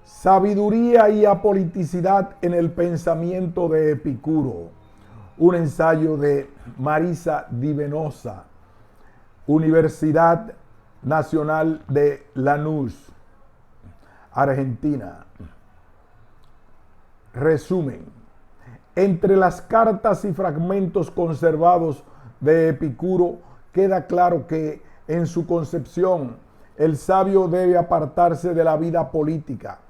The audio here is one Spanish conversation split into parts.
Sabiduría y apoliticidad en el pensamiento de Epicuro. Un ensayo de Marisa Di Venosa, Universidad Nacional de Lanús, Argentina. Resumen. Entre las cartas y fragmentos conservados de Epicuro queda claro que, en su concepción, el sabio debe apartarse de la vida política.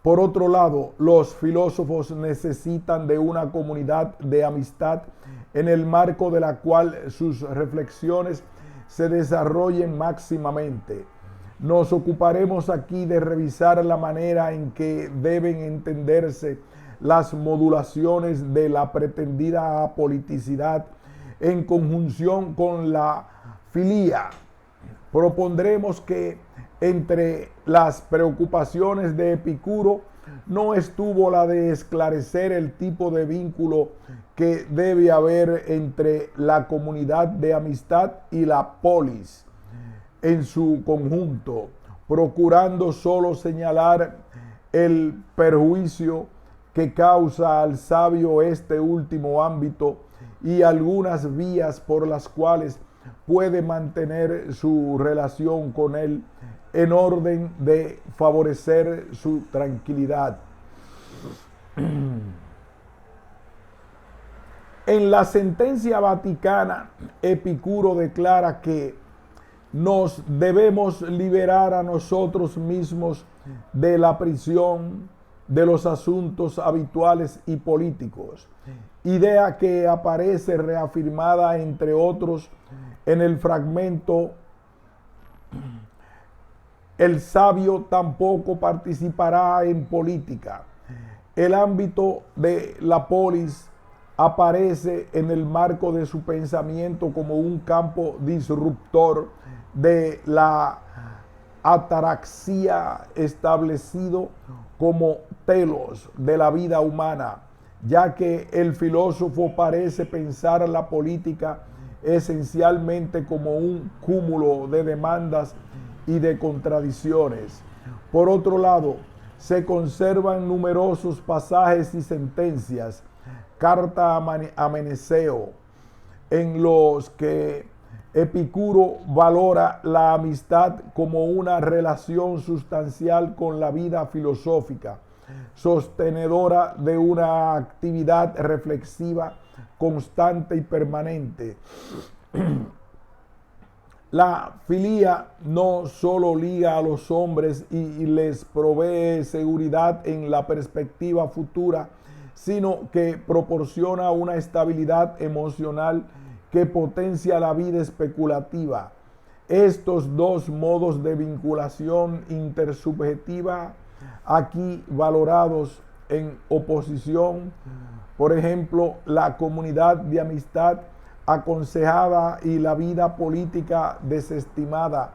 Por otro lado, los filósofos necesitan de una comunidad de amistad en el marco de la cual sus reflexiones se desarrollen máximamente. Nos ocuparemos aquí de revisar la manera en que deben entenderse las modulaciones de la pretendida apoliticidad en conjunción con la filía. Propondremos que entre las preocupaciones de Epicuro no estuvo la de esclarecer el tipo de vínculo que debe haber entre la comunidad de amistad y la polis en su conjunto, procurando solo señalar el perjuicio que causa al sabio este último ámbito y algunas vías por las cuales puede mantener su relación con él en orden de favorecer su tranquilidad. En la sentencia vaticana, Epicuro declara que nos debemos liberar a nosotros mismos de la prisión de los asuntos habituales y políticos, idea que aparece reafirmada, entre otros, en el fragmento: el sabio tampoco participará en política. El ámbito de la polis aparece en el marco de su pensamiento como un campo disruptor de la ataraxia establecido como telos de la vida humana, ya que el filósofo parece pensar la política esencialmente como un cúmulo de demandas y de contradicciones. Por otro lado, se conservan numerosos pasajes y sentencias, carta a Meneceo, en los que Epicuro valora la amistad como una relación sustancial con la vida filosófica, sostenedora de una actividad reflexiva constante y permanente. La filía no solo liga a los hombres y les provee seguridad en la perspectiva futura, sino que proporciona una estabilidad emocional que potencia la vida especulativa. Estos dos modos de vinculación intersubjetiva, aquí valorados en oposición, por ejemplo, la comunidad de amistad aconsejada y la vida política desestimada,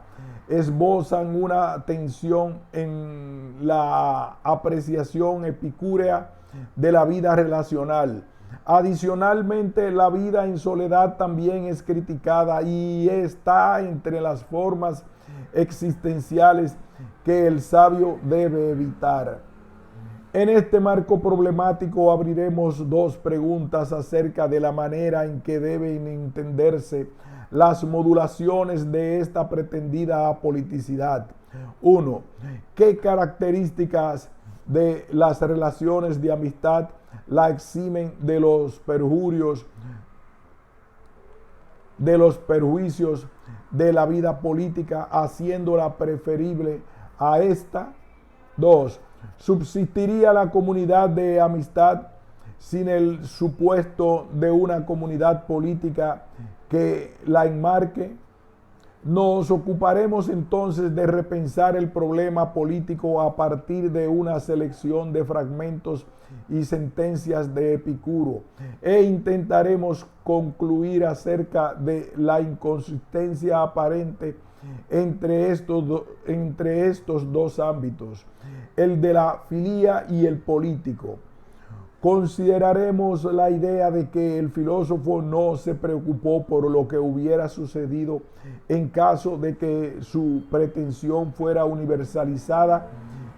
esbozan una tensión en la apreciación epicúrea de la vida relacional. Adicionalmente, la vida en soledad también es criticada y está entre las formas existenciales que el sabio debe evitar. En este marco problemático abriremos dos preguntas acerca de la manera en que deben entenderse las modulaciones de esta pretendida apoliticidad. 1. ¿Qué características de las relaciones de amistad la eximen de los perjuicios de la vida política, haciéndola preferible a esta? 2. ¿Subsistiría la comunidad de amistad sin el supuesto de una comunidad política que la enmarque? Nos ocuparemos entonces de repensar el problema político a partir de una selección de fragmentos y sentencias de Epicuro e intentaremos concluir acerca de la inconsistencia aparente entre estos dos ámbitos, el de la filía y el político. Consideraremos la idea de que el filósofo no se preocupó por lo que hubiera sucedido en caso de que su pretensión fuera universalizada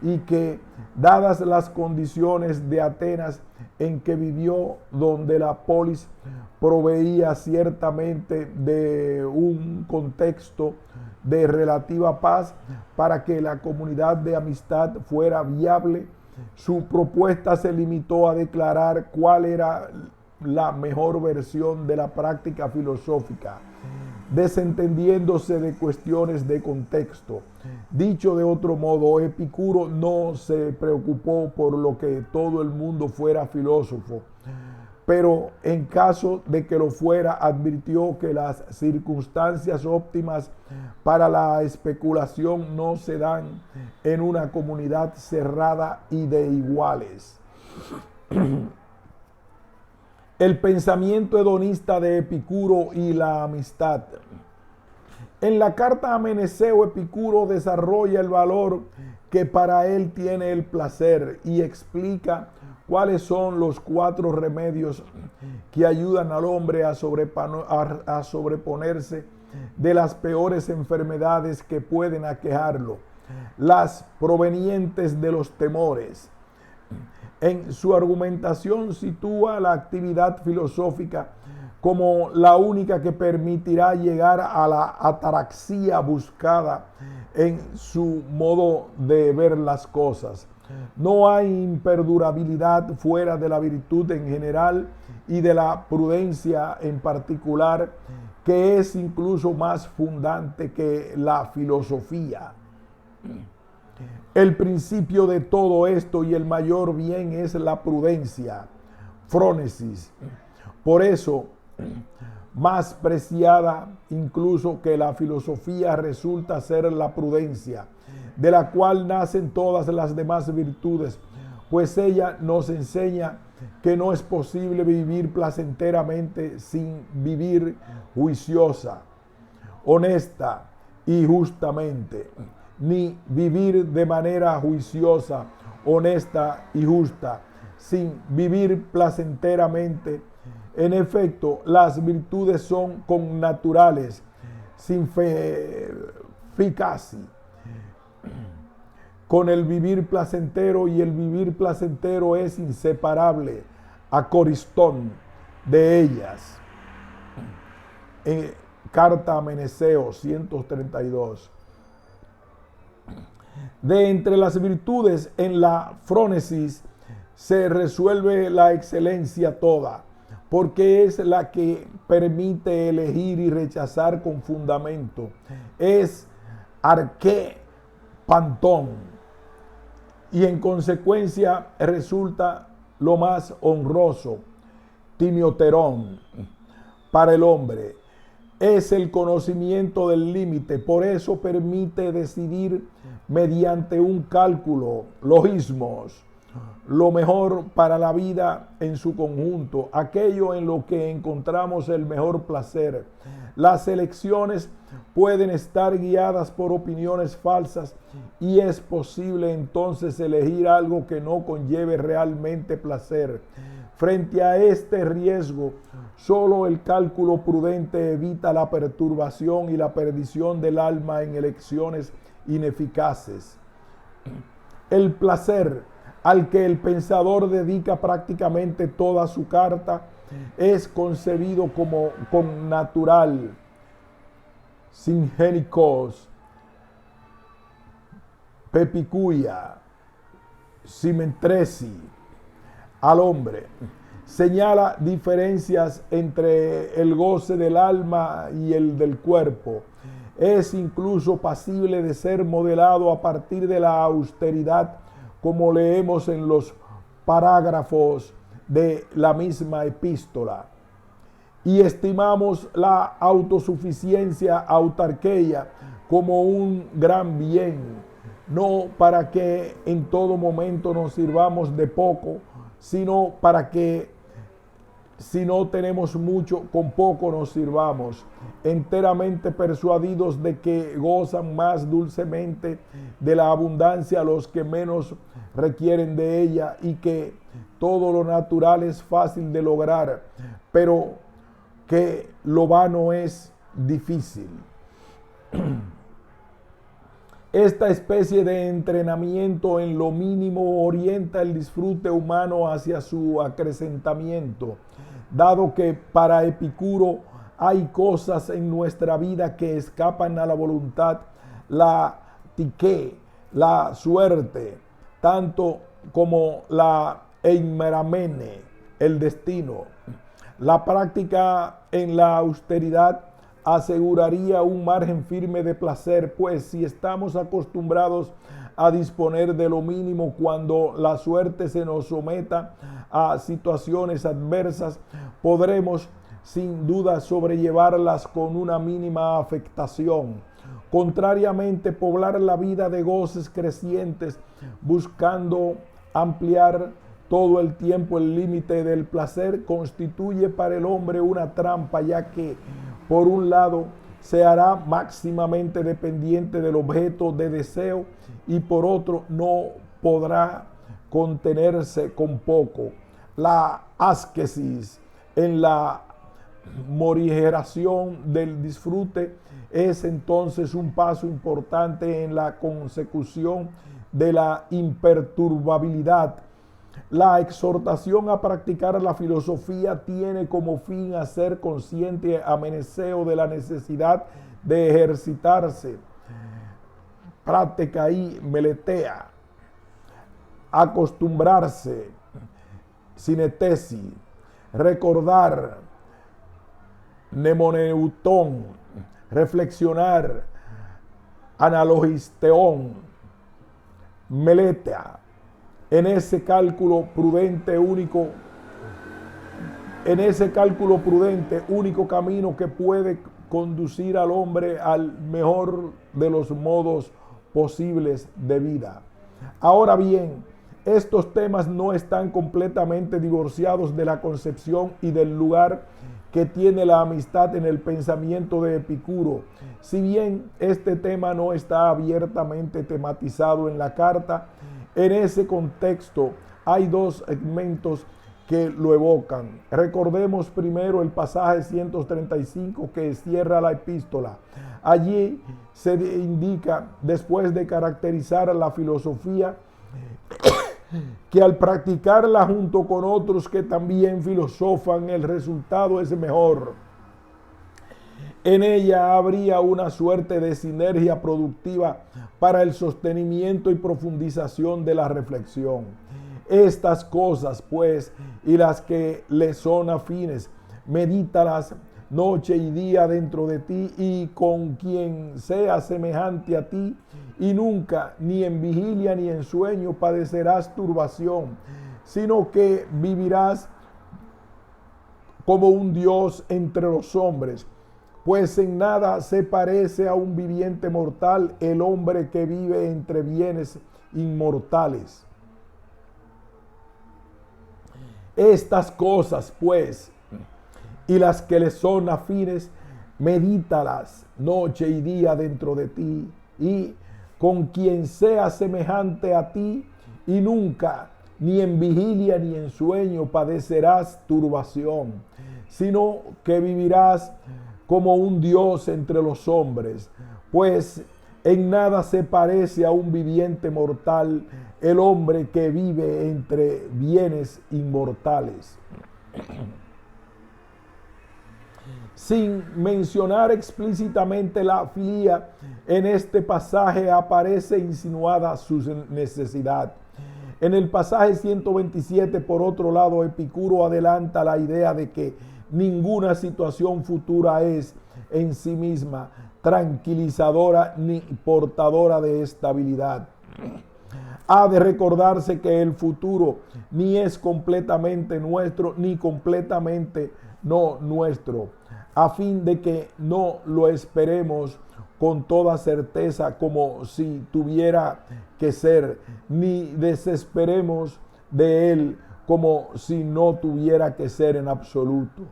y que, dadas las condiciones de Atenas en que vivió, donde la polis proveía ciertamente de un contexto de relativa paz para que la comunidad de amistad fuera viable, su propuesta se limitó a declarar cuál era la mejor versión de la práctica filosófica, desentendiéndose de cuestiones de contexto. Dicho de otro modo, Epicuro no se preocupó por lo que todo el mundo fuera filósofo, pero en caso de que lo fuera, advirtió que las circunstancias óptimas para la especulación no se dan en una comunidad cerrada y de iguales. El pensamiento hedonista de Epicuro y la amistad. En la carta a Meneceo, Epicuro desarrolla el valor que para él tiene el placer y explica cuáles son los 4 remedios que ayudan al hombre a sobreponerse de las peores enfermedades que pueden aquejarlo, las provenientes de los temores. En su argumentación sitúa la actividad filosófica como la única que permitirá llegar a la ataraxia buscada en su modo de ver las cosas. No hay imperdurabilidad fuera de la virtud en general y de la prudencia en particular, que es incluso más fundante que la filosofía. El principio de todo esto y el mayor bien es la prudencia, frónesis. Por eso, más preciada incluso que la filosofía resulta ser la prudencia, de la cual nacen todas las demás virtudes, pues ella nos enseña que no es posible vivir placenteramente sin vivir juiciosa, honesta y justamente, ni vivir de manera juiciosa, honesta y justa, sin vivir placenteramente. En efecto, las virtudes son connaturales, sin efficacia, con el vivir placentero, y el vivir placentero es inseparable, acoristón de ellas. Carta a Meneceo 132. De entre las virtudes, en la frónesis se resuelve la excelencia toda, porque es la que permite elegir y rechazar con fundamento. Es arqué pantón, y en consecuencia resulta lo más honroso, timioterón, para el hombre. Es el conocimiento del límite, por eso permite decidir mediante un cálculo, logismos, lo mejor para la vida en su conjunto, aquello en lo que encontramos el mejor placer. Las elecciones pueden estar guiadas por opiniones falsas y es posible entonces elegir algo que no conlleve realmente placer. Frente a este riesgo, solo el cálculo prudente evita la perturbación y la perdición del alma en elecciones ineficaces. El placer, al que el pensador dedica prácticamente toda su carta, es concebido como connatural, singénicos, pepicuia, simentresi, al hombre. Señala diferencias entre el goce del alma y el del cuerpo. Es incluso pasible de ser modelado a partir de la austeridad, como leemos en los parágrafos de la misma epístola. Y estimamos la autosuficiencia, autarquía, como un gran bien, no para que en todo momento nos sirvamos de poco, sino para que, si no tenemos mucho, con poco nos sirvamos, enteramente persuadidos de que gozan más dulcemente de la abundancia los que menos requieren de ella, y que todo lo natural es fácil de lograr, pero que lo vano es difícil. Esta especie de entrenamiento en lo mínimo orienta el disfrute humano hacia su acrecentamiento, dado que para Epicuro hay cosas en nuestra vida que escapan a la voluntad, la psique, la suerte, tanto como la eimeramene, el destino. La práctica en la austeridad aseguraría un margen firme de placer, pues si estamos acostumbrados a disponer de lo mínimo cuando la suerte se nos someta a situaciones adversas, podremos sin duda sobrellevarlas con una mínima afectación. Contrariamente, poblar la vida de goces crecientes, buscando ampliar todo el tiempo el límite del placer, constituye para el hombre una trampa, ya que por un lado se hará máximamente dependiente del objeto de deseo y por otro no podrá contenerse con poco. La ascesis en la morigeración del disfrute es entonces un paso importante en la consecución de la imperturbabilidad. La exhortación a practicar la filosofía tiene como fin hacer consciente a Meneceo de la necesidad de ejercitarse, práctica y meletea, acostumbrarse, sinetesi, recordar, mnemoneutón, reflexionar, analogisteón, meletea. En ese cálculo prudente único camino que puede conducir al hombre al mejor de los modos posibles de vida. Ahora bien, estos temas no están completamente divorciados de la concepción y del lugar que tiene la amistad en el pensamiento de Epicuro. Si bien este tema no está abiertamente tematizado en la carta, en ese contexto hay dos segmentos que lo evocan. Recordemos primero el pasaje 135 que cierra la epístola. Allí se indica, después de caracterizar la filosofía, que al practicarla junto con otros que también filosofan, el resultado es mejor. En ella habría una suerte de sinergia productiva para el sostenimiento y profundización de la reflexión. Estas cosas, pues, y las que le son afines, medítalas noche y día dentro de ti y con quien sea semejante a ti, y nunca, ni en vigilia ni en sueño, padecerás turbación, sino que vivirás como un Dios entre los hombres. Pues en nada se parece a un viviente mortal el hombre que vive entre bienes inmortales. Estas cosas, pues, y las que le son afines, medítalas noche y día dentro de ti, y con quien sea semejante a ti, y nunca, ni en vigilia ni en sueño, padecerás turbación, sino que vivirás como un Dios entre los hombres, pues en nada se parece a un viviente mortal el hombre que vive entre bienes inmortales. Sin mencionar explícitamente la filía, en este pasaje aparece insinuada su necesidad. En el pasaje 127, por otro lado, Epicuro adelanta la idea de que ninguna situación futura es en sí misma tranquilizadora ni portadora de estabilidad. Ha de recordarse que el futuro ni es completamente nuestro ni completamente no nuestro, a fin de que no lo esperemos con toda certeza como si tuviera que ser, ni desesperemos de él como si no tuviera que ser en absoluto.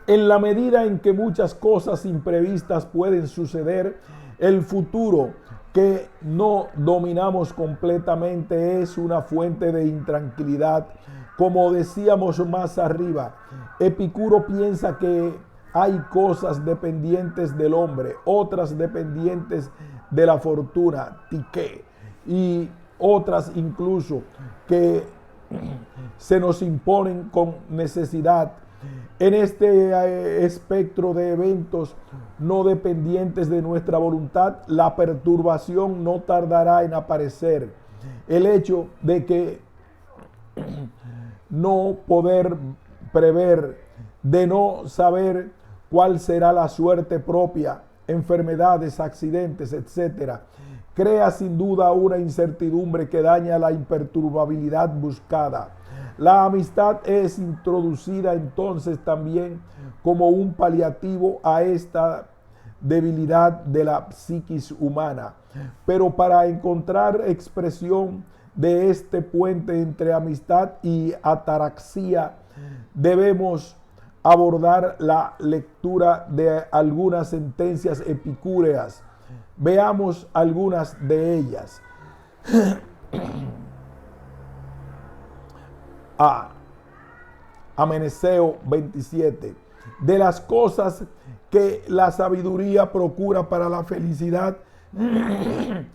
En la medida en que muchas cosas imprevistas pueden suceder, el futuro que no dominamos completamente es una fuente de intranquilidad. Como decíamos más arriba, Epicuro piensa que hay cosas dependientes del hombre, otras dependientes de la fortuna, tiqué, y otras incluso que se nos imponen con necesidad. En este espectro de eventos no dependientes de nuestra voluntad, la perturbación no tardará en aparecer. El hecho de que no poder prever, de no saber cuál será la suerte propia, enfermedades, accidentes, etcétera, crea sin duda una incertidumbre que daña la imperturbabilidad buscada. La amistad es introducida entonces también como un paliativo a esta debilidad de la psiquis humana. Pero para encontrar expresión de este puente entre amistad y ataraxia, debemos abordar la lectura de algunas sentencias epicúreas. Veamos algunas de ellas. Ameneseo 27. De las cosas que la sabiduría procura para la felicidad de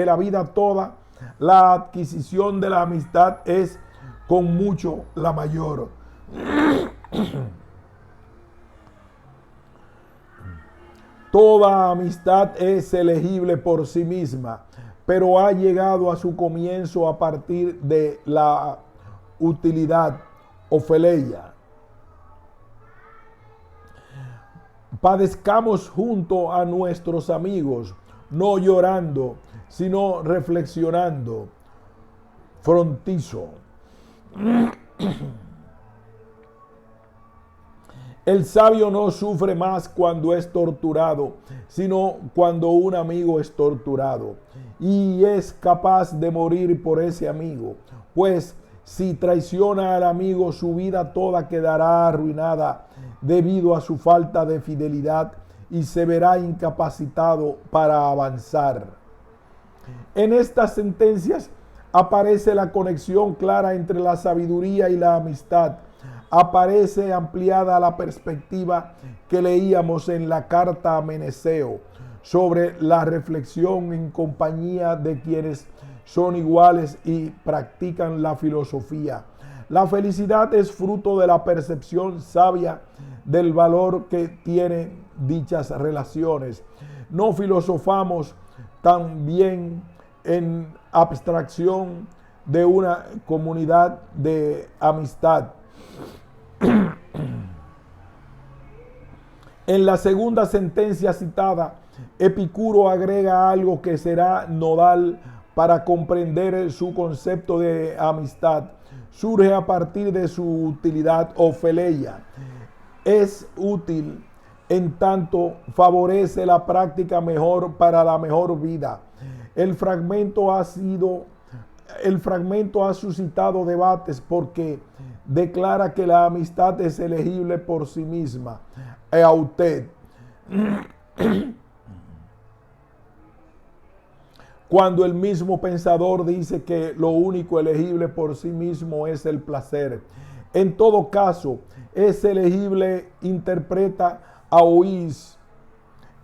la vida toda, la adquisición de la amistad es con mucho la mayor. Toda amistad es elegible por sí misma, pero ha llegado a su comienzo a partir de la utilidad o feleia. Padezcamos junto a nuestros amigos, no llorando, sino reflexionando. Frontizo. El sabio no sufre más cuando es torturado, sino cuando un amigo es torturado, y es capaz de morir por ese amigo, pues si traiciona al amigo, su vida toda quedará arruinada debido a su falta de fidelidad y se verá incapacitado para avanzar. En estas sentencias aparece la conexión clara entre la sabiduría y la amistad. Aparece ampliada la perspectiva que leíamos en la carta a Meneceo sobre la reflexión en compañía de quienes son iguales y practican la filosofía. La felicidad es fruto de la percepción sabia del valor que tienen dichas relaciones. No filosofamos también en abstracción de una comunidad de amistad. En la segunda sentencia citada, Epicuro agrega algo que será nodal para comprender su concepto de amistad. Surge a partir de su utilidad o feleia. Es útil en tanto favorece la práctica mejor para la mejor vida. El fragmento ha suscitado debates porque declara que la amistad es elegible por sí misma. Eautet. Cuando el mismo pensador dice que lo único elegible por sí mismo es el placer. En todo caso, es elegible, interpreta Aoís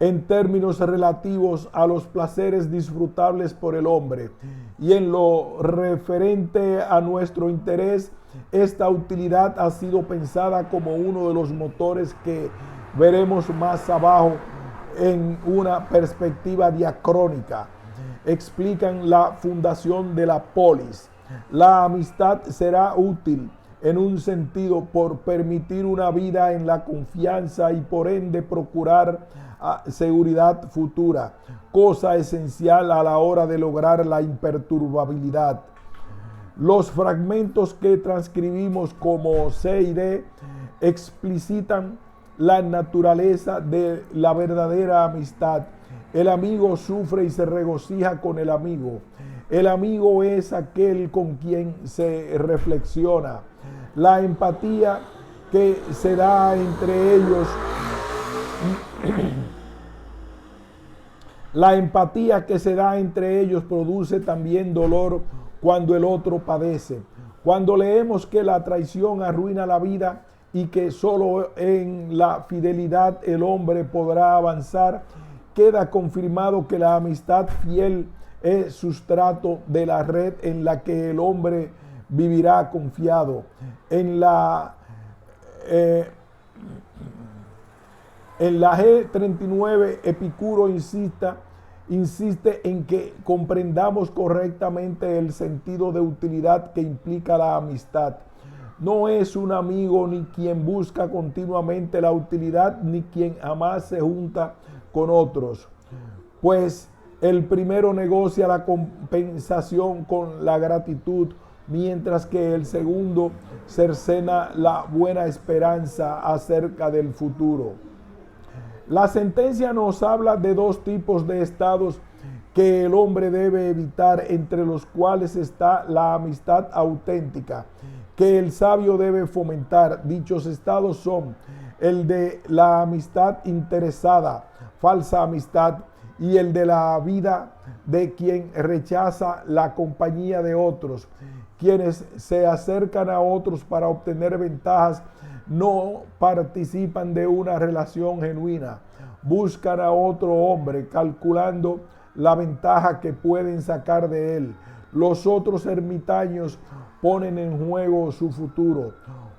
en términos relativos a los placeres disfrutables por el hombre. Y en lo referente a nuestro interés, esta utilidad ha sido pensada como uno de los motores que veremos más abajo en una perspectiva diacrónica. Explican la fundación de la polis. La amistad será útil en un sentido por permitir una vida en la confianza y por ende procurar seguridad futura, cosa esencial a la hora de lograr la imperturbabilidad. Los fragmentos que transcribimos como C y D explicitan la naturaleza de la verdadera amistad. El amigo sufre y se regocija con el amigo. El amigo es aquel con quien se reflexiona. La empatía que se da entre ellos, produce también dolor cuando el otro padece. Cuando leemos que la traición arruina la vida, y que solo en la fidelidad el hombre podrá avanzar, queda confirmado que la amistad fiel es sustrato de la red en la que el hombre vivirá confiado. En la G39, Epicuro insiste en que comprendamos correctamente el sentido de utilidad que implica la amistad. No es un amigo ni quien busca continuamente la utilidad, ni quien jamás se junta con otros, pues el primero negocia la compensación con la gratitud, mientras que el segundo cercena la buena esperanza acerca del futuro. La sentencia nos habla de dos tipos de estados que el hombre debe evitar, entre los cuales está la amistad auténtica, que el sabio debe fomentar. Dichos estados son el de la amistad interesada, falsa amistad, y el de la vida de quien rechaza la compañía de otros. Quienes se acercan a otros para obtener ventajas no participan de una relación genuina. Buscan a otro hombre calculando la ventaja que pueden sacar de él. Los otros ermitaños ponen en juego su futuro.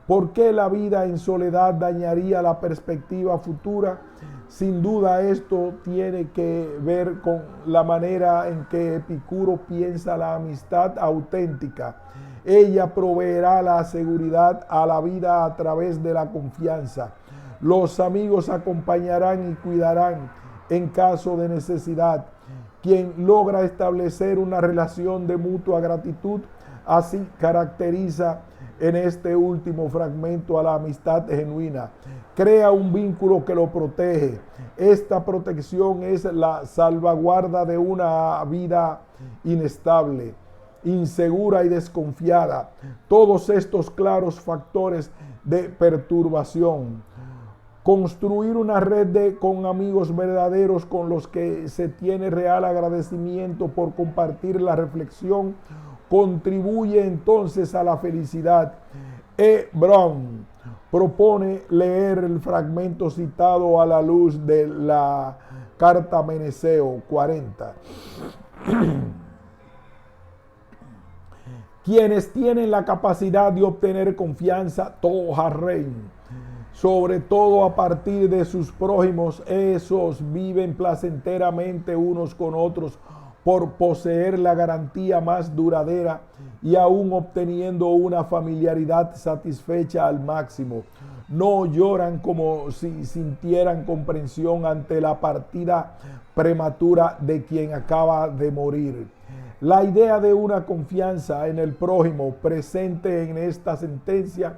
¿Por qué la vida en soledad dañaría la perspectiva futura? Sin duda esto tiene que ver con la manera en que Epicuro piensa la amistad auténtica. Ella proveerá la seguridad a la vida a través de la confianza. Los amigos acompañarán y cuidarán en caso de necesidad. Quien logra establecer una relación de mutua gratitud, así caracteriza en este último fragmento a la amistad genuina. Crea un vínculo que lo protege. Esta protección es la salvaguarda de una vida inestable, insegura y desconfiada. Todos estos claros factores de perturbación. Construir una red con amigos verdaderos con los que se tiene real agradecimiento por compartir la reflexión contribuye entonces a la felicidad. E. Brown propone leer el fragmento citado a la luz de la carta a Meneceo 40. Quienes tienen la capacidad de obtener confianza, Toharrein, sobre todo a partir de sus prójimos, esos viven placenteramente unos con otros por poseer la garantía más duradera y aún obteniendo una familiaridad satisfecha al máximo. No lloran como si sintieran comprensión ante la partida prematura de quien acaba de morir. La idea de una confianza en el prójimo presente en esta sentencia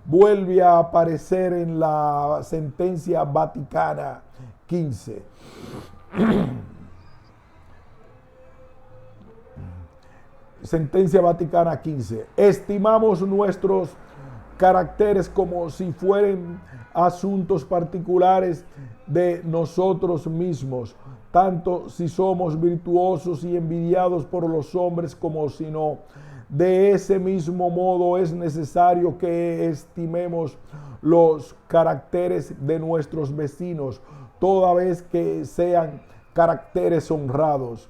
vuelve a aparecer en la sentencia Vaticana 15. Sentencia Vaticana 15. Estimamos nuestros caracteres como si fueran asuntos particulares de nosotros mismos, tanto si somos virtuosos y envidiados por los hombres como si no. De ese mismo modo es necesario que estimemos los caracteres de nuestros vecinos, toda vez que sean caracteres honrados.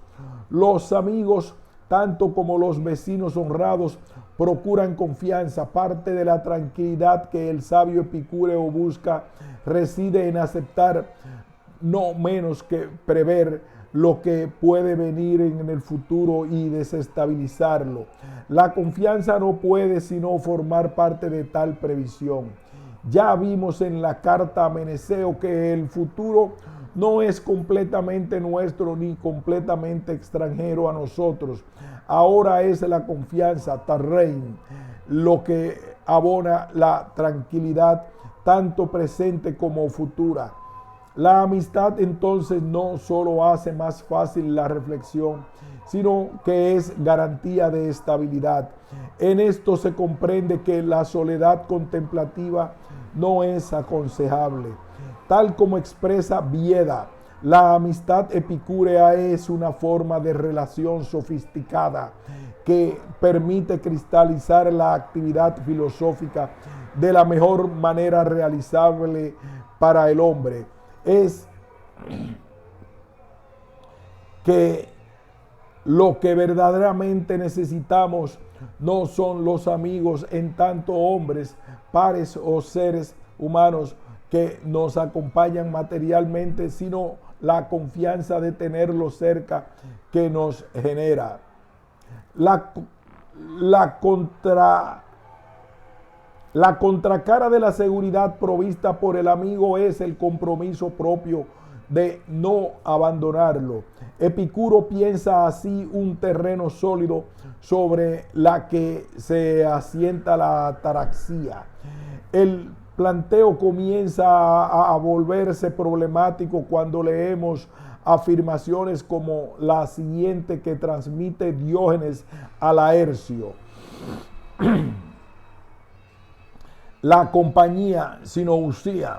Los amigos, tanto como los vecinos honrados, procuran confianza. Parte de la tranquilidad que el sabio epicúreo busca reside en aceptar no menos que prever lo que puede venir en el futuro y desestabilizarlo. La confianza no puede sino formar parte de tal previsión. Ya vimos en la carta a Meneceo que el futuro no es completamente nuestro ni completamente extranjero a nosotros. Ahora es la confianza, Tarrein, lo que abona la tranquilidad, tanto presente como futura. La amistad entonces no solo hace más fácil la reflexión, sino que es garantía de estabilidad. En esto se comprende que la soledad contemplativa no es aconsejable. Tal como expresa Vieda, La amistad epicúrea es una forma de relación sofisticada que permite cristalizar la actividad filosófica de la mejor manera realizable para el hombre. Es que lo que verdaderamente necesitamos no son los amigos en tanto hombres, pares o seres humanos que nos acompañan materialmente, sino la confianza de tenerlos cerca que nos genera. La contracara de la seguridad provista por el amigo es el compromiso propio de no abandonarlo. Epicuro piensa así un terreno sólido sobre la que se asienta la ataraxia. El planteo comienza a volverse problemático cuando leemos afirmaciones como la siguiente que transmite Diógenes a Laercio. La compañía sinousia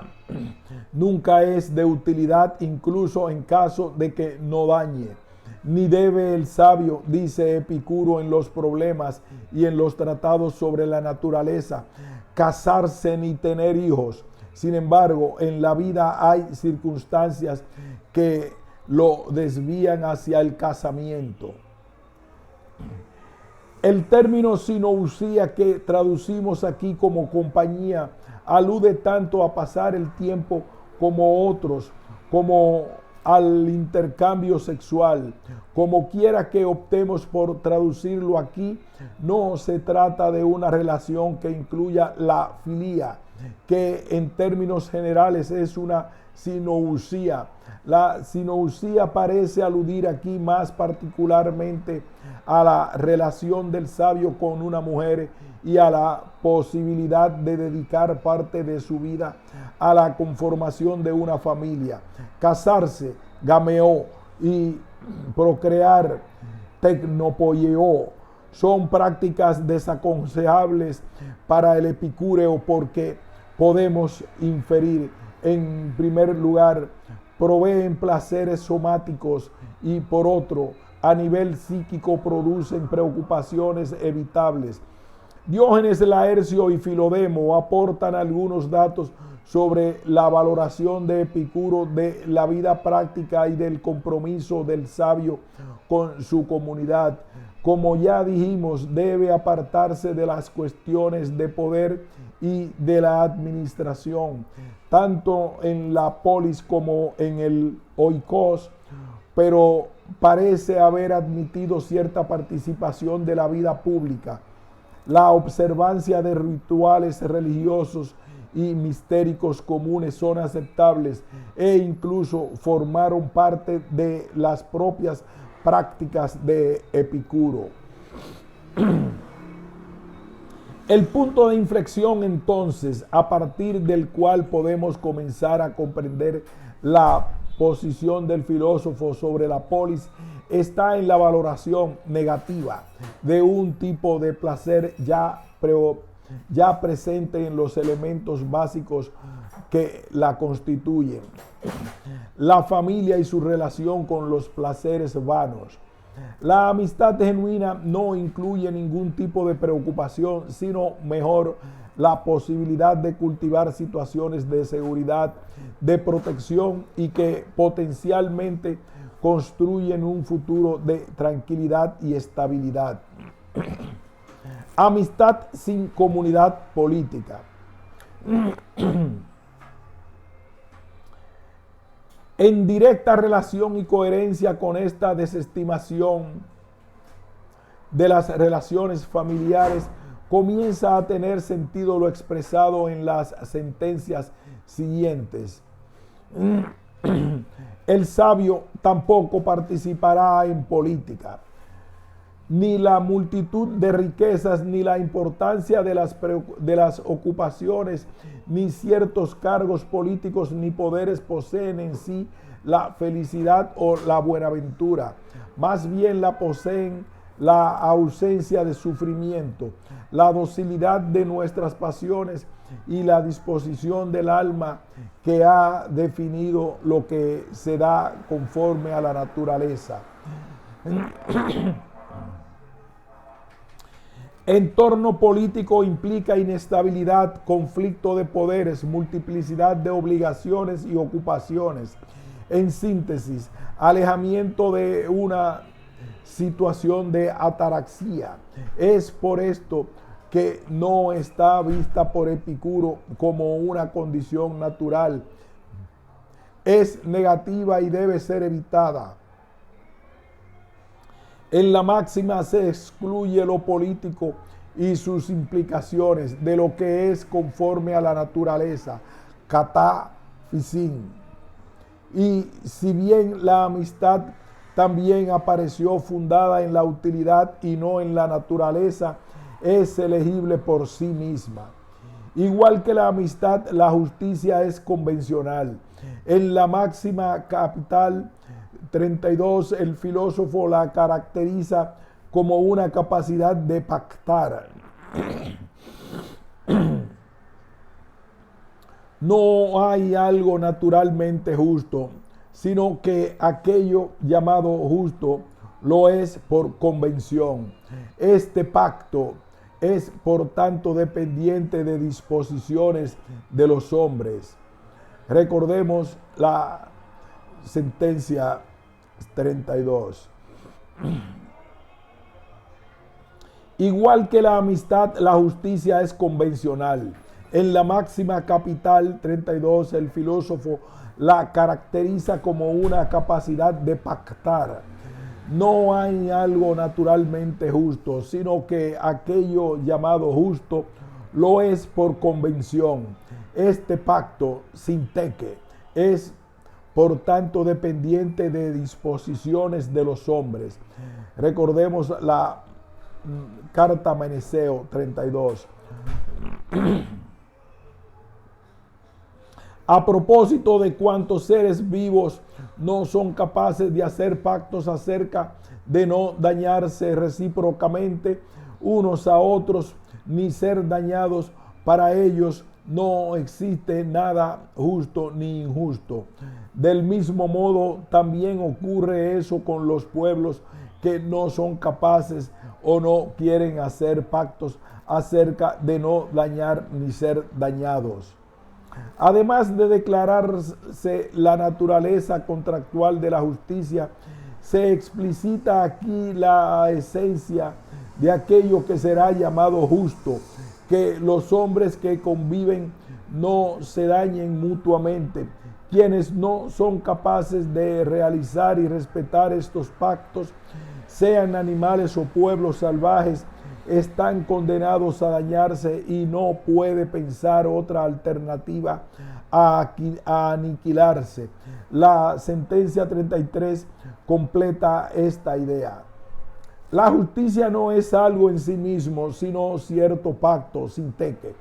nunca es de utilidad, incluso en caso de que no dañe. Ni debe el sabio, dice Epicuro en los problemas y en los tratados sobre la naturaleza, casarse ni tener hijos. Sin embargo, en la vida hay circunstancias que lo desvían hacia el casamiento. El término sinousia, que traducimos aquí como compañía, alude tanto a pasar el tiempo como otros, como al intercambio sexual. Como quiera que optemos por traducirlo aquí, no se trata de una relación que incluya la filía, que en términos generales es una sinousia. La sinousia parece aludir aquí más particularmente a la relación del sabio con una mujer y a la posibilidad de dedicar parte de su vida a la conformación de una familia. Casarse, gameó, y procrear, tecnopoieo, son prácticas desaconsejables para el epicúreo porque podemos inferir, en primer lugar, proveen placeres somáticos y por otro, a nivel psíquico producen preocupaciones evitables. Diógenes, Laercio y Filodemo aportan algunos datos sobre la valoración de Epicuro de la vida práctica y del compromiso del sabio con su comunidad. Como ya dijimos, debe apartarse de las cuestiones de poder y de la administración, tanto en la polis como en el oikos, pero parece haber admitido cierta participación de la vida pública. La observancia de rituales religiosos y mistéricos comunes son aceptables e incluso formaron parte de las propias prácticas de Epicuro. El punto de inflexión, entonces, a partir del cual podemos comenzar a comprender la posición del filósofo sobre la polis, está en la valoración negativa de un tipo de placer ya presente en los elementos básicos que la constituyen: la familia y su relación con los placeres vanos. La amistad genuina no incluye ningún tipo de preocupación, sino mejor la posibilidad de cultivar situaciones de seguridad, de protección y que potencialmente construyen un futuro de tranquilidad y estabilidad. Amistad sin comunidad política. En directa relación y coherencia con esta desestimación de las relaciones familiares, comienza a tener sentido lo expresado en las sentencias siguientes. El sabio tampoco participará en política. Ni la multitud de riquezas, ni la importancia de las ocupaciones, ni ciertos cargos políticos, ni poderes poseen en sí la felicidad o la buenaventura. Más bien la poseen la ausencia de sufrimiento, la docilidad de nuestras pasiones y la disposición del alma que ha definido lo que se da conforme a la naturaleza. Entorno político implica inestabilidad, conflicto de poderes, multiplicidad de obligaciones y ocupaciones. En síntesis, alejamiento de una situación de ataraxia. Es por esto que no está vista por Epicuro como una condición natural. Es negativa y debe ser evitada. En la máxima se excluye lo político y sus implicaciones de lo que es conforme a la naturaleza, kata physin. Y si bien la amistad también apareció fundada en la utilidad y no en la naturaleza, es elegible por sí misma. Igual que la amistad, la justicia es convencional. En la máxima capital 32, el filósofo la caracteriza como una capacidad de pactar. No hay algo naturalmente justo, sino que aquello llamado justo lo es por convención. Este pacto es, por tanto, dependiente de disposiciones de los hombres. Recordemos la sentencia 32. Igual que la amistad, la justicia es convencional. En la máxima capital 32, el filósofo la caracteriza como una capacidad de pactar. No hay algo naturalmente justo, sino que aquello llamado justo lo es por convención. Este pacto, sinteque, es por tanto dependiente de disposiciones de los hombres. Recordemos la carta a Meneceo 32. A propósito de cuántos seres vivos no son capaces de hacer pactos acerca de no dañarse recíprocamente unos a otros, ni ser dañados, para ellos no existe nada justo ni injusto. Del mismo modo, también ocurre eso con los pueblos que no son capaces o no quieren hacer pactos acerca de no dañar ni ser dañados. Además de declararse la naturaleza contractual de la justicia, se explicita aquí la esencia de aquello que será llamado justo, que los hombres que conviven no se dañen mutuamente. Quienes no son capaces de realizar y respetar estos pactos, sean animales o pueblos salvajes, están condenados a dañarse y no puede pensar otra alternativa a aniquilarse. La sentencia 33 completa esta idea. La justicia no es algo en sí mismo, sino cierto pacto, sinteque,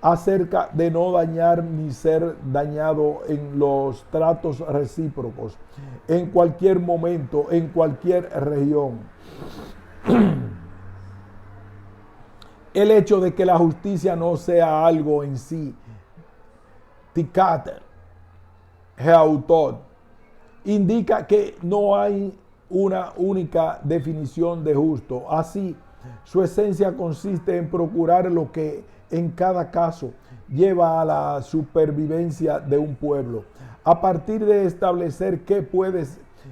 acerca de no dañar ni ser dañado en los tratos recíprocos, en cualquier momento, en cualquier región. El hecho de que la justicia no sea algo en sí, tikat, heautot, indica que no hay una única definición de justo. Así, su esencia consiste en procurar lo que en cada caso lleva a la supervivencia de un pueblo, a partir de establecer qué puede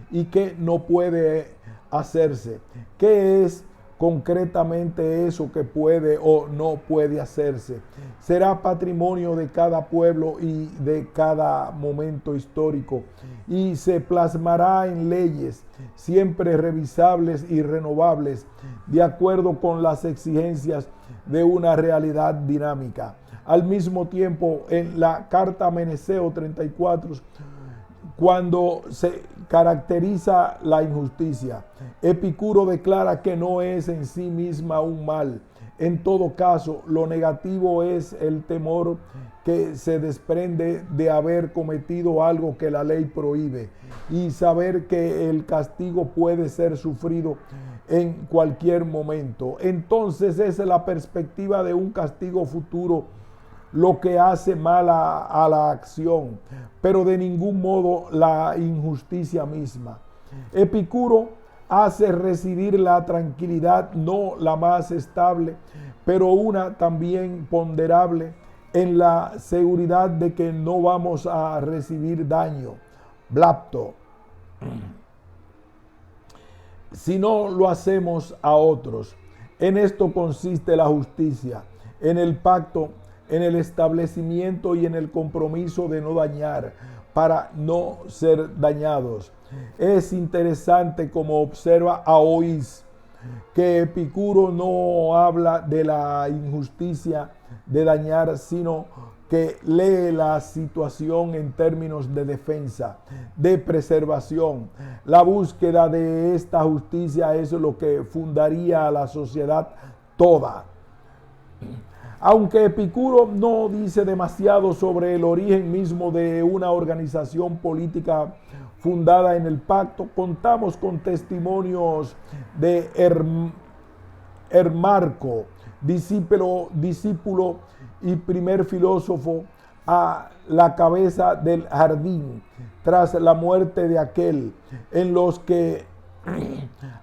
y qué no puede hacerse, qué es concretamente eso que puede o no puede hacerse. Será patrimonio de cada pueblo y de cada momento histórico y se plasmará en leyes siempre revisables y renovables de acuerdo con las exigencias de una realidad dinámica. Al mismo tiempo, en la carta a Meneceo 34, cuando se caracteriza la injusticia, Epicuro declara que no es en sí misma un mal. En todo caso, lo negativo es el temor que se desprende de haber cometido algo que la ley prohíbe y saber que el castigo puede ser sufrido en cualquier momento. Entonces es la perspectiva de un castigo futuro lo que hace mal a la acción, pero de ningún modo la injusticia misma. Epicuro hace residir la tranquilidad, no la más estable, pero una también ponderable, en la seguridad de que no vamos a recibir daño, blapto, si no lo hacemos a otros. En esto consiste la justicia, en el pacto, en el establecimiento y en el compromiso de no dañar, para no ser dañados. Es interesante, como observa Aoís, que Epicuro no habla de la injusticia de dañar, sino que lee la situación en términos de defensa, de preservación. La búsqueda de esta justicia es lo que fundaría a la sociedad toda. Aunque Epicuro no dice demasiado sobre el origen mismo de una organización política fundada en el pacto, contamos con testimonios de Hermarco, discípulo y primer filósofo a la cabeza del jardín, tras la muerte de aquel, en los que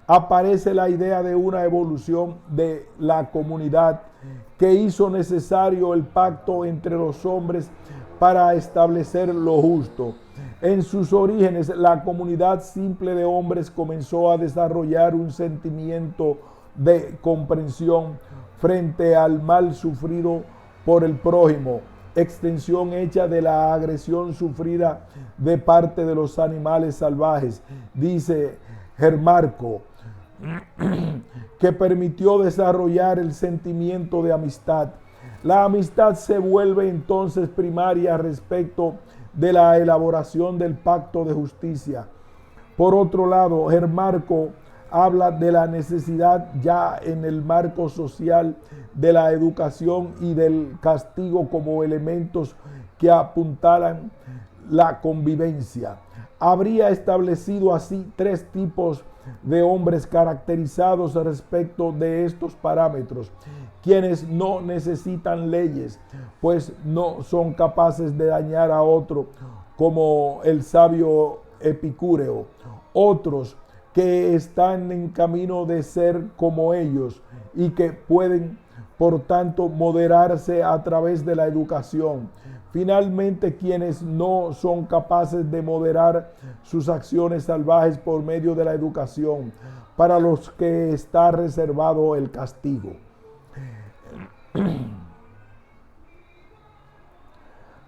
aparece la idea de una evolución de la comunidad que hizo necesario el pacto entre los hombres para establecer lo justo. En sus orígenes, la comunidad simple de hombres comenzó a desarrollar un sentimiento de comprensión frente al mal sufrido por el prójimo, extensión hecha de la agresión sufrida de parte de los animales salvajes, dice Hermarco, que permitió desarrollar el sentimiento de amistad. La amistad se vuelve entonces primaria respecto de la elaboración del pacto de justicia. Por otro lado, Hermarco habla de la necesidad ya en el marco social de la educación y del castigo como elementos que apuntalan la convivencia. Habría establecido así tres tipos de hombres caracterizados respecto de estos parámetros, quienes no necesitan leyes, pues no son capaces de dañar a otro, como el sabio Epicúreo. Otros que están en camino de ser como ellos y que pueden, por tanto, moderarse a través de la educación. Finalmente, quienes no son capaces de moderar sus acciones salvajes por medio de la educación, para los que está reservado el castigo.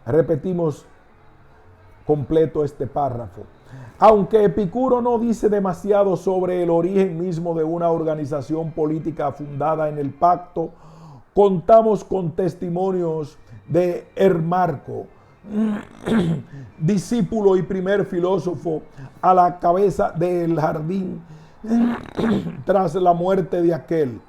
Repetimos completo este párrafo. Aunque Epicuro no dice demasiado sobre el origen mismo de una organización política fundada en el pacto, contamos con testimonios de Hermarco, discípulo y primer filósofo a la cabeza del jardín tras la muerte de aquel,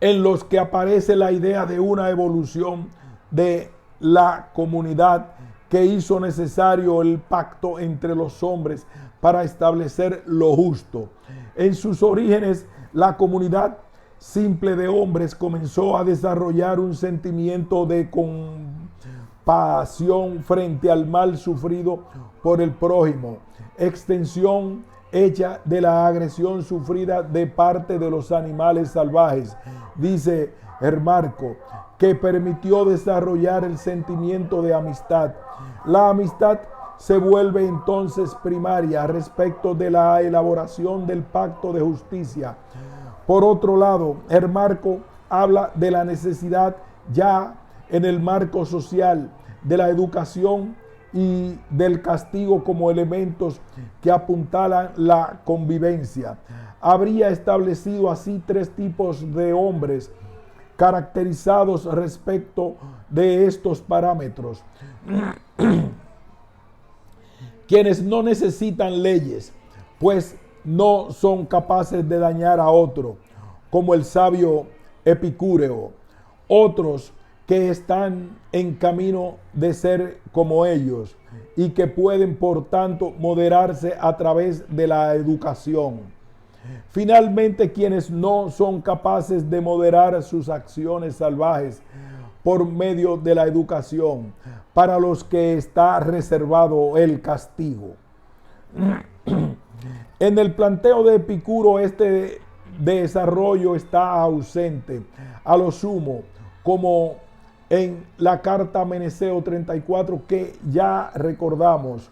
en los que aparece la idea de una evolución de la comunidad que hizo necesario el pacto entre los hombres para establecer lo justo. En sus orígenes, la comunidad simple de hombres comenzó a desarrollar un sentimiento de compasión frente al mal sufrido por el prójimo, extensión hecha de la agresión sufrida de parte de los animales salvajes, dice Hermarco, que permitió desarrollar el sentimiento de amistad. La amistad se vuelve entonces primaria respecto de la elaboración del pacto de justicia. Por otro lado, Hermarco habla de la necesidad ya en el marco social de la educación y del castigo como elementos que apuntalan la convivencia. Habría establecido así tres tipos de hombres caracterizados respecto de estos parámetros. Quienes no necesitan leyes, pues no son capaces de dañar a otro. como el sabio Epicúreo. Otros que están en camino de ser como ellos y que pueden, por tanto, moderarse a través de la educación. Finalmente, quienes no son capaces de moderar sus acciones salvajes por medio de la educación, para los que está reservado el castigo. En el planteo de Epicuro, este desarrollo está ausente, a lo sumo, como en la carta a Meneceo 34 que ya recordamos.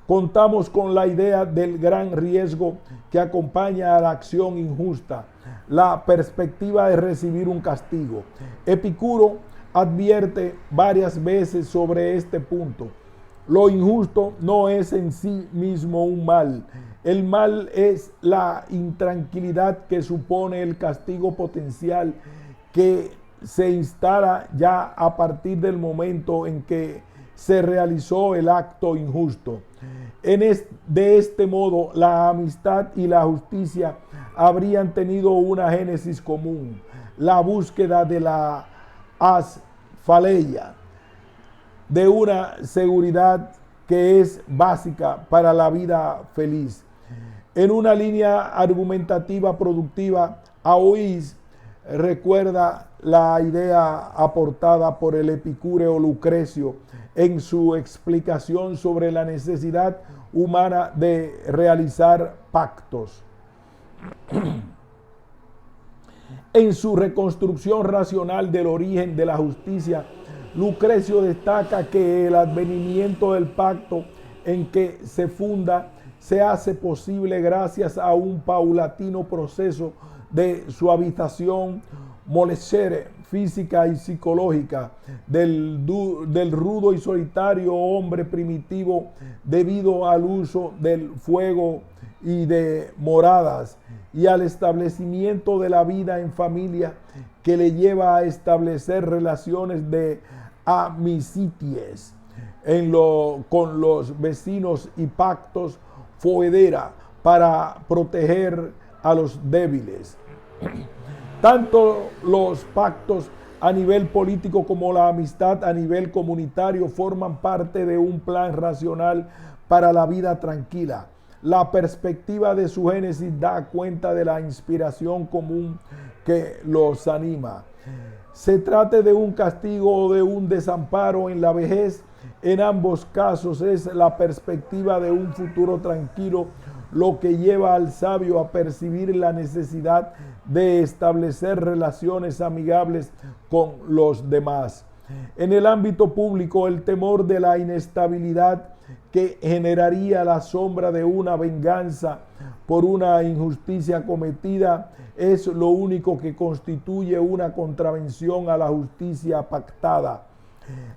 Contamos con la idea del gran riesgo que acompaña a la acción injusta, la perspectiva de recibir un castigo. Epicuro advierte varias veces sobre este punto. Lo injusto no es en sí mismo un mal. El mal es la intranquilidad que supone el castigo potencial que se instala ya a partir del momento en que se realizó el acto injusto. De este modo, la amistad y la justicia habrían tenido una génesis común, la búsqueda de la asfaleia, de una seguridad que es básica para la vida feliz. En una línea argumentativa productiva, Aoís recuerda la idea aportada por el epicúreo Lucrecio en su explicación sobre la necesidad humana de realizar pactos. En su reconstrucción racional del origen de la justicia, Lucrecio destaca que el advenimiento del pacto en que se funda se hace posible gracias a un paulatino proceso de suavización molestere física y psicológica del rudo y solitario hombre primitivo debido al uso del fuego y de moradas y al establecimiento de la vida en familia que le lleva a establecer relaciones de amicities con los vecinos y pactos foedera para proteger a los débiles. Tanto los pactos a nivel político como la amistad a nivel comunitario forman parte de un plan racional para la vida tranquila. La perspectiva de su génesis da cuenta de la inspiración común que los anima. Se trate de un castigo o de un desamparo en la vejez, en ambos casos es la perspectiva de un futuro tranquilo lo que lleva al sabio a percibir la necesidad de establecer relaciones amigables con los demás. En el ámbito público, el temor de la inestabilidad que generaría la sombra de una venganza por una injusticia cometida es lo único que constituye una contravención a la justicia pactada.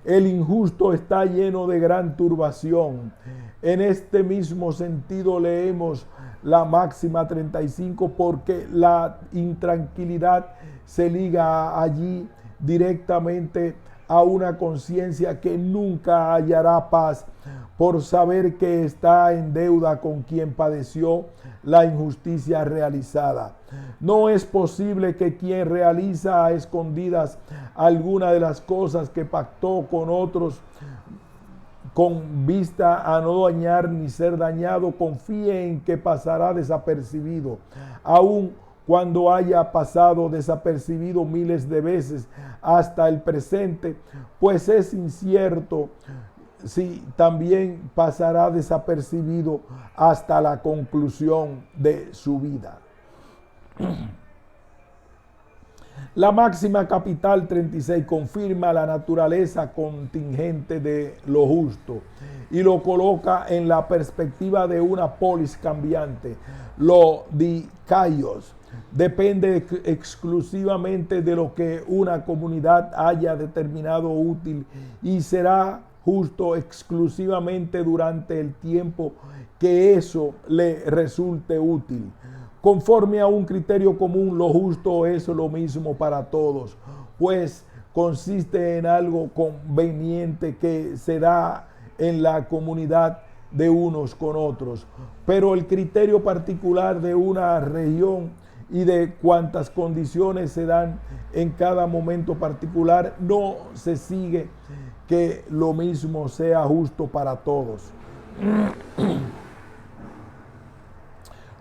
El injusto está lleno de gran turbación. En este mismo sentido leemos la máxima 35 porque la intranquilidad se liga allí directamente a una conciencia que nunca hallará paz por saber que está en deuda con quien padeció la injusticia realizada. No es posible que quien realiza a escondidas alguna de las cosas que pactó con otros con vista a no dañar ni ser dañado, confíe en que pasará desapercibido, aun cuando haya pasado desapercibido miles de veces hasta el presente, pues es incierto si también pasará desapercibido hasta la conclusión de su vida. La máxima capital 36 confirma la naturaleza contingente de lo justo y lo coloca en la perspectiva de una polis cambiante. Lo dikaios depende exclusivamente de lo que una comunidad haya determinado útil y será justo exclusivamente durante el tiempo que eso le resulte útil. Conforme a un criterio común, lo justo es lo mismo para todos, pues consiste en algo conveniente que se da en la comunidad de unos con otros. Pero el criterio particular de una región y de cuantas condiciones se dan en cada momento particular, no se sigue que lo mismo sea justo para todos.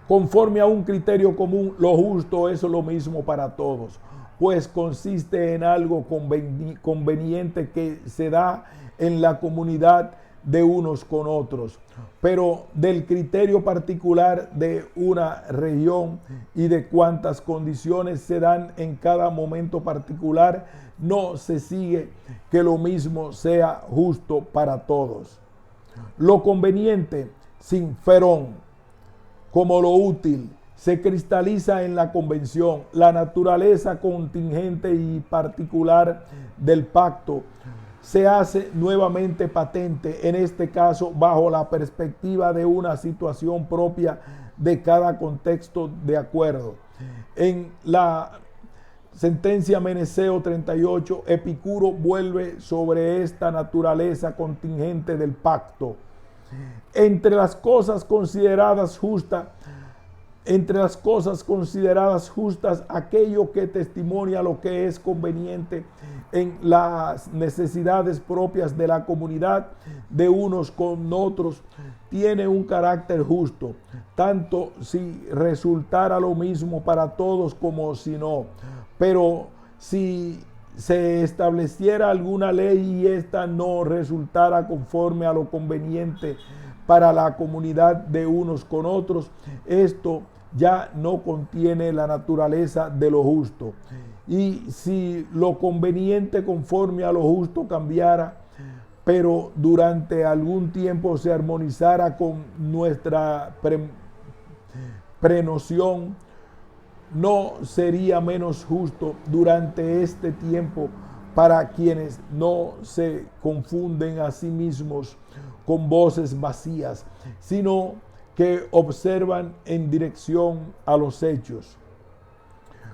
Conforme a un criterio común, lo justo es lo mismo para todos, pues consiste en algo conveniente que se da en la comunidad de unos con otros, pero del criterio particular de una región y de cuántas condiciones se dan en cada momento particular, no se sigue que lo mismo sea justo para todos. Lo conveniente, sin ferón, como lo útil, se cristaliza en la convención. La naturaleza contingente y particular del pacto se hace nuevamente patente, en este caso bajo la perspectiva de una situación propia de cada contexto de acuerdo. En la sentencia Meneceo 38, Epicuro vuelve sobre esta naturaleza contingente del pacto. Entre las cosas consideradas justas, aquello que testimonia lo que es conveniente en las necesidades propias de la comunidad de unos con otros, tiene un carácter justo, tanto si resultara lo mismo para todos como si no. Pero si se estableciera alguna ley y ésta no resultara conforme a lo conveniente para la comunidad de unos con otros, esto ya no contiene la naturaleza de lo justo. Y si lo conveniente conforme a lo justo cambiara, pero durante algún tiempo se armonizara con nuestra prenoción, no sería menos justo durante este tiempo para quienes no se confunden a sí mismos con voces vacías, sino que observan en dirección a los hechos.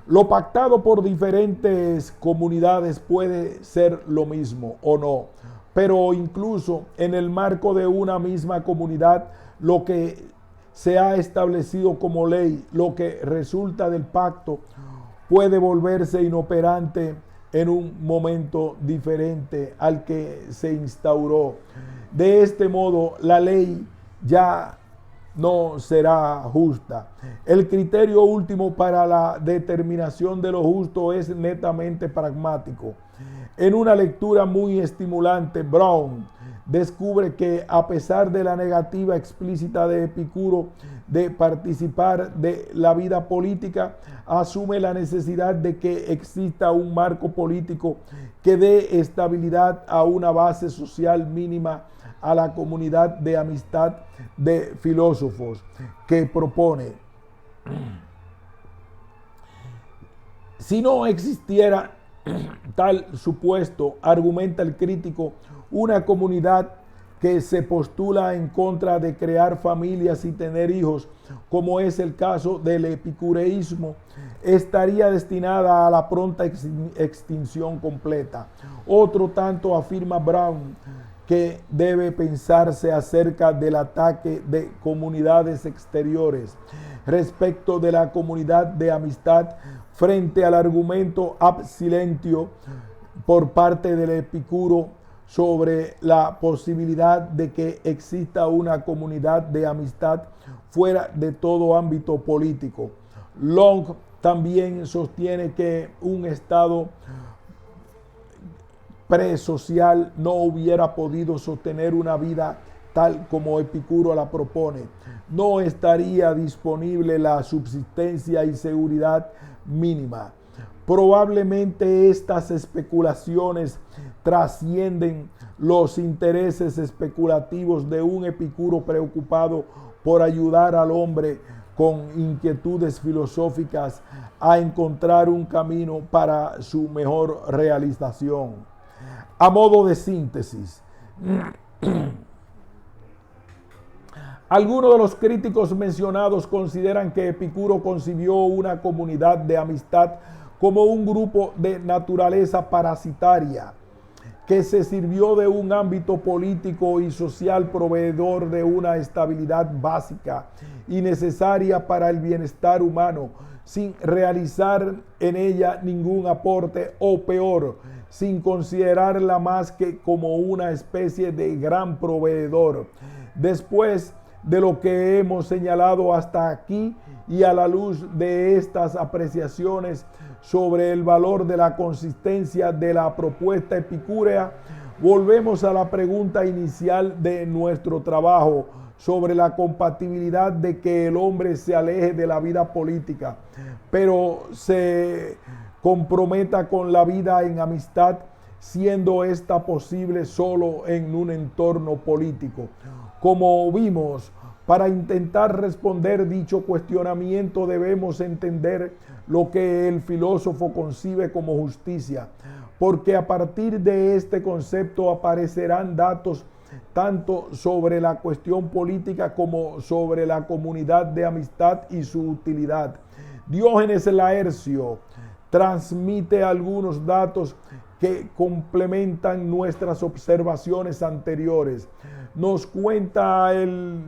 Lo pactado por diferentes comunidades puede ser lo mismo o no, pero incluso en el marco de una misma comunidad, lo que se ha establecido como ley, lo que resulta del pacto, puede volverse inoperante en un momento diferente al que se instauró. De este modo, la ley ya no será justa. El criterio último para la determinación de lo justo es netamente pragmático. En una lectura muy estimulante, Brown descubre que a pesar de la negativa explícita de Epicuro de participar de la vida política, asume la necesidad de que exista un marco político que dé estabilidad a una base social mínima a la comunidad de amistad de filósofos que propone. Si no existiera tal supuesto, argumenta el crítico, una comunidad que se postula en contra de crear familias y tener hijos, como es el caso del epicureísmo, estaría destinada a la pronta extinción completa. Otro tanto afirma Brown que debe pensarse acerca del ataque de comunidades exteriores respecto de la comunidad de amistad frente al argumento ab silentio por parte del Epicuro sobre la posibilidad de que exista una comunidad de amistad fuera de todo ámbito político. Long también sostiene que un estado presocial no hubiera podido sostener una vida tal como Epicuro la propone. No estaría disponible la subsistencia y seguridad mínima. Probablemente estas especulaciones trascienden los intereses especulativos de un Epicuro preocupado por ayudar al hombre con inquietudes filosóficas a encontrar un camino para su mejor realización. A modo de síntesis, algunos de los críticos mencionados consideran que Epicuro concibió una comunidad de amistad como un grupo de naturaleza parasitaria que se sirvió de un ámbito político y social proveedor de una estabilidad básica y necesaria para el bienestar humano, sin realizar en ella ningún aporte, o peor, sin considerarla más que como una especie de gran proveedor. Después de lo que hemos señalado hasta aquí, y a la luz de estas apreciaciones sobre el valor de la consistencia de la propuesta epicúrea, volvemos a la pregunta inicial de nuestro trabajo sobre la compatibilidad de que el hombre se aleje de la vida política, pero se comprometa con la vida en amistad, siendo esta posible solo en un entorno político. Como vimos, para intentar responder dicho cuestionamiento debemos entender lo que el filósofo concibe como justicia, porque a partir de este concepto aparecerán datos tanto sobre la cuestión política como sobre la comunidad de amistad y su utilidad. Diógenes Laercio transmite algunos datos que complementan nuestras observaciones anteriores. Nos cuenta el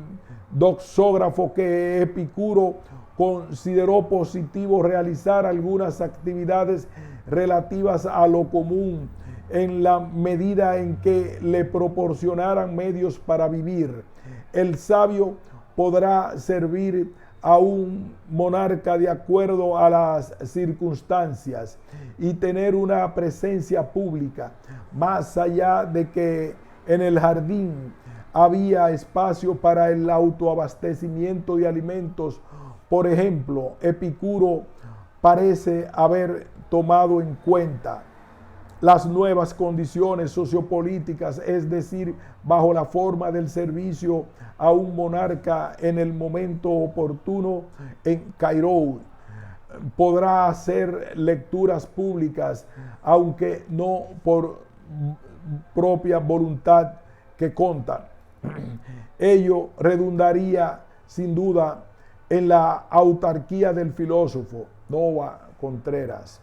doxógrafo que Epicuro consideró positivo realizar algunas actividades relativas a lo común en la medida en que le proporcionaran medios para vivir. El sabio podrá servir a un monarca de acuerdo a las circunstancias y tener una presencia pública, más allá de que en el jardín había espacio para el autoabastecimiento de alimentos. Por ejemplo, Epicuro parece haber tomado en cuenta las nuevas condiciones sociopolíticas, es decir, bajo la forma del servicio a un monarca en el momento oportuno en Cairo. Podrá hacer lecturas públicas, aunque no por propia voluntad que contan. Ello redundaría sin duda en la autarquía del filósofo. Nova Contreras.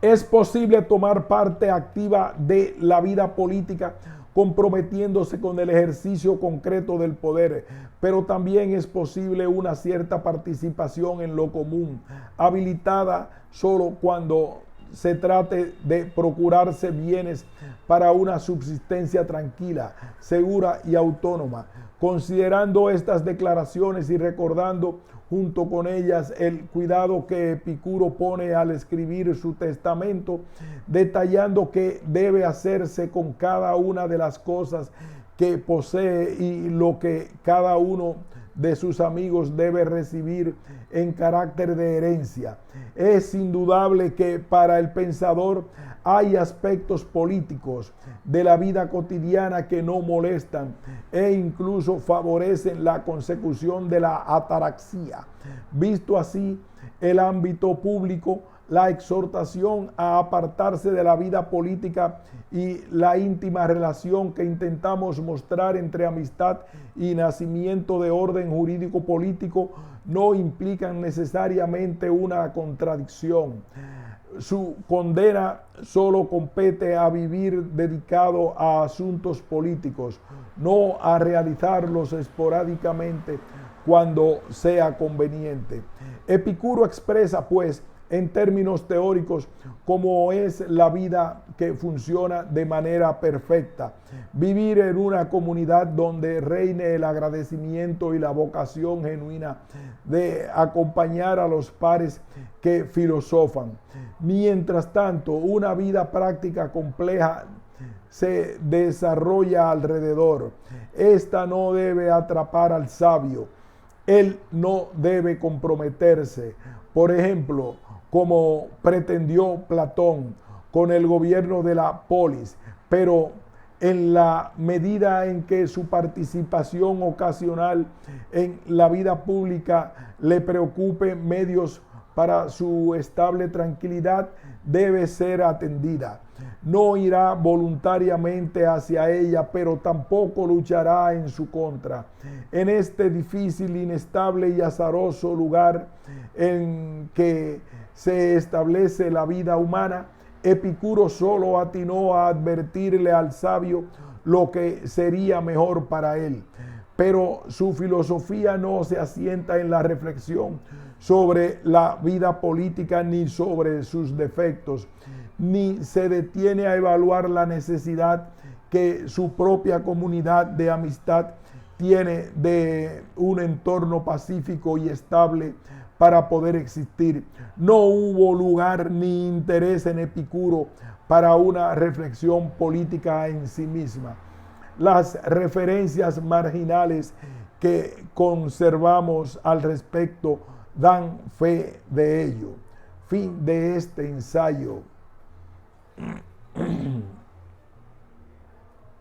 Es posible tomar parte activa de la vida política comprometiéndose con el ejercicio concreto del poder, pero también es posible una cierta participación en lo común, habilitada solo cuando se trate de procurarse bienes para una subsistencia tranquila, segura y autónoma. Considerando estas declaraciones y recordando junto con ellas el cuidado que Epicuro pone al escribir su testamento, detallando qué debe hacerse con cada una de las cosas que posee y lo que cada uno de sus amigos debe recibir en carácter de herencia. Es indudable que para el pensador hay aspectos políticos de la vida cotidiana que no molestan e incluso favorecen la consecución de la ataraxia. Visto así, el ámbito público, la exhortación a apartarse de la vida política y la íntima relación que intentamos mostrar entre amistad y nacimiento de orden jurídico político no implican necesariamente una contradicción. Su condena solo compete a vivir dedicado a asuntos políticos, no a realizarlos esporádicamente cuando sea conveniente. Epicuro expresa, pues, en términos teóricos, cómo es la vida que funciona de manera perfecta. Vivir en una comunidad donde reine el agradecimiento y la vocación genuina de acompañar a los pares que filosofan. Mientras tanto, una vida práctica compleja se desarrolla alrededor. Esta no debe atrapar al sabio. Él no debe comprometerse, por ejemplo, como pretendió Platón, con el gobierno de la polis, pero en la medida en que su participación ocasional en la vida pública le preocupe medios para su estable tranquilidad, debe ser atendida. No irá voluntariamente hacia ella, pero tampoco luchará en su contra. En este difícil, inestable y azaroso lugar en que se establece la vida humana, Epicuro solo atinó a advertirle al sabio lo que sería mejor para él. pero su filosofía no se asienta en la reflexión sobre la vida política ni sobre sus defectos, ni se detiene a evaluar la necesidad que su propia comunidad de amistad tiene de un entorno pacífico y estable para poder existir. No hubo lugar ni interés en Epicuro para una reflexión política en sí misma. Las referencias marginales que conservamos al respecto dan fe de ello. Fin de este ensayo.